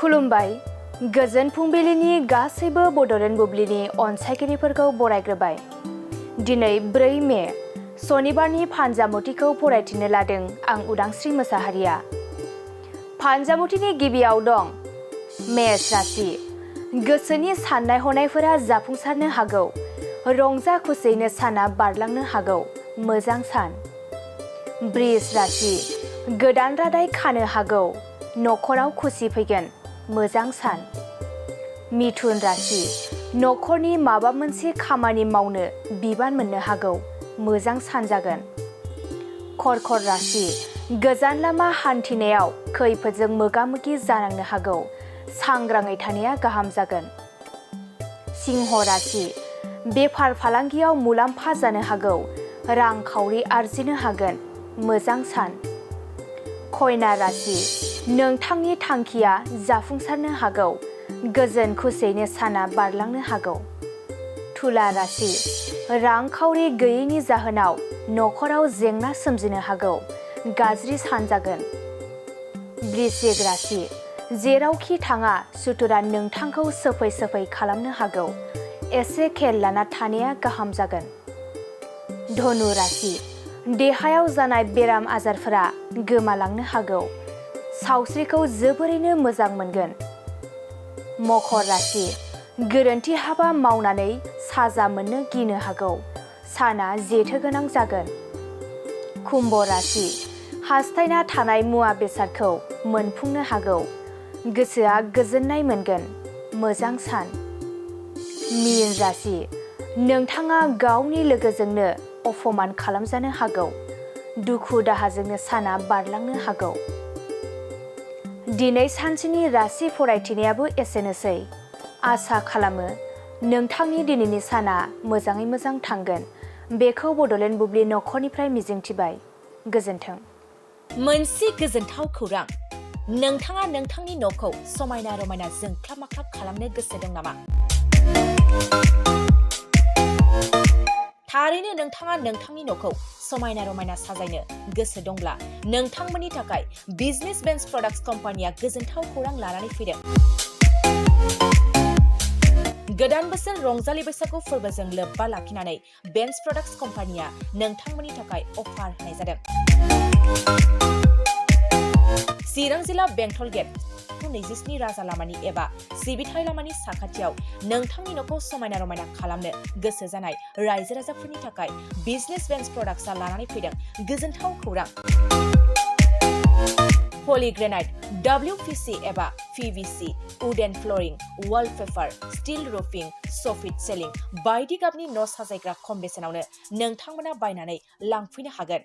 खुलुमबाय गोजोन फुंबिलिनि गासैबो बड'लेण्ड बुब्लिनि अनसायगिरिफोरखौ बरायग्रोबाय। दिनै 4 मे सनिबारनि फानजामुथिखौ फरायथिनो लादों आं उदांस्रि मोसाहारिया। फानजामुथिनि गिबियाव दं मेष राशि। गोसोनि साननाय हनायफोरा जाफुंसारनो हागौ। रंजा खुसियैनो साना बारलांनो हागौ। मोजां सान। बृष राशि। गोदान रादाय खानो हागौ। न'खराव खुसि फैगोन। मोजां सान। मिथुन राशि। न'खरनि माबा मोनसे खामानि मावनो बिबान मोननो हागौ। मोजां सान जागोन। कर्कट राशि। गोजान लामा हान्थिनायाव खैफोदजों मोगा-मोगि जानांनो हागौ। सांग्राङै थानाया गाहाम जागोन। सिंह राशि। बेफार फालांगियाव मुलाम्फा जानो हागौ। रांखावरि आरजिनो हागोन। मोजां सान। कन्या राशि। नोंथांनि थांखिया जाफुंसारनो हागौ। गोजोन खुसियैनो साना बारलांनो हागौ। तुला राशि। रांखावरि गैयैनि जाहोनाव न'खराव जेंना सोमजिनो हागौ। गाज्रि सान जागोन। वृश्चिक राशि। जेरावखि थाङा सुथुरा नोंथांखौ सोफै खालामनो हागौ। एसे खेल लाना थानाया गाहाम जागोन। धनु राशि। देहायाव जानाय बेराम आजारफोरा गोमालांनो हागौ। सावस्रिखौ जोबोरैनो मोजां मोनगोन। मकर राशि। गोरोन्थि हाबा मावनानै साजा मोननो गिनो हागौ। साना जेथो गोनां जागोन। कुम्भ राशि। हास्थायना थानाय मुवा बेसादखौ मोनफुंनो हागौ। गोसोआ गोजोननाय मोनगोन। मोजां सान। मीन राशि। नोंथाङा गावनि लोगोजोंनो अपमान खालामजानो हागौ। दुखु दाहाजोंनो साना बारलांनो हागौ। दिनै सानसेनि राशि फरायथिनायाबो एसेनोसै। आसा खालामो नोंथांनि दिनैनि साना मोजाङै मोजां थांगोन। बेखौ बड'लेण्ड बुब्लि नखरनिफ्राय मिजिंथिबाय। गोजोन्थों। मोनसे गोजोनथाव खौरां। नोंथाङा नोंथांनि न'खौ समायना रमायना जोंख्लाब माख्लाब खालामनो गोसो दं नामा? थारैनो नोंथाङा नोंथांनि न'खौ समायना रमायना साजायनो गोसो दंब्ला नोंथांमोननि थाखाय बिजनेस बेन्स प्रडाक्ट्स कम्पानिया गोजोनथाव खौरां लानानै फैदों। गोदान बोसोर रंजालि बैसागु फोरबोजों लोब्बा लाखिनानै बेन्स प्रडाक्ट्स कम्पानिया नोंथांमोननि थाखाय अफार होनाय जादों। चिरां जिल्ला बेंटल गेट 27 राजा लामानि एबा सिबिथाय लामानि साखाथियाव नोंथांनि न'खौ समायना रमायना खालामनो गोसो जानाय रायजो राजाफोरनि थाखाय बिजनेस बेन्स प्रडाक्ट्सआ लानानै फैदों गोजोनथाव खौरां। पलिग्रेनाइट, WPC एबा PVC, wooden flooring, wallpaper, steel roofing, soffit ceiling बायदि गाबनि न' साजायग्रा खम बेसेनावनो नोंथांमोना बायनानै लांफैनो हागोन।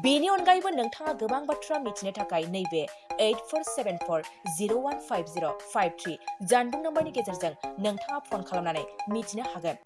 बेनि अनगायैबो नोंथाङा गोबां बाथ्रा मिथिनो थाखाय नैबे 8474015053 जानबुं नम्बरनि गेजेरजों नोंथाङा फन खालामनानै मिथिनो हागोन।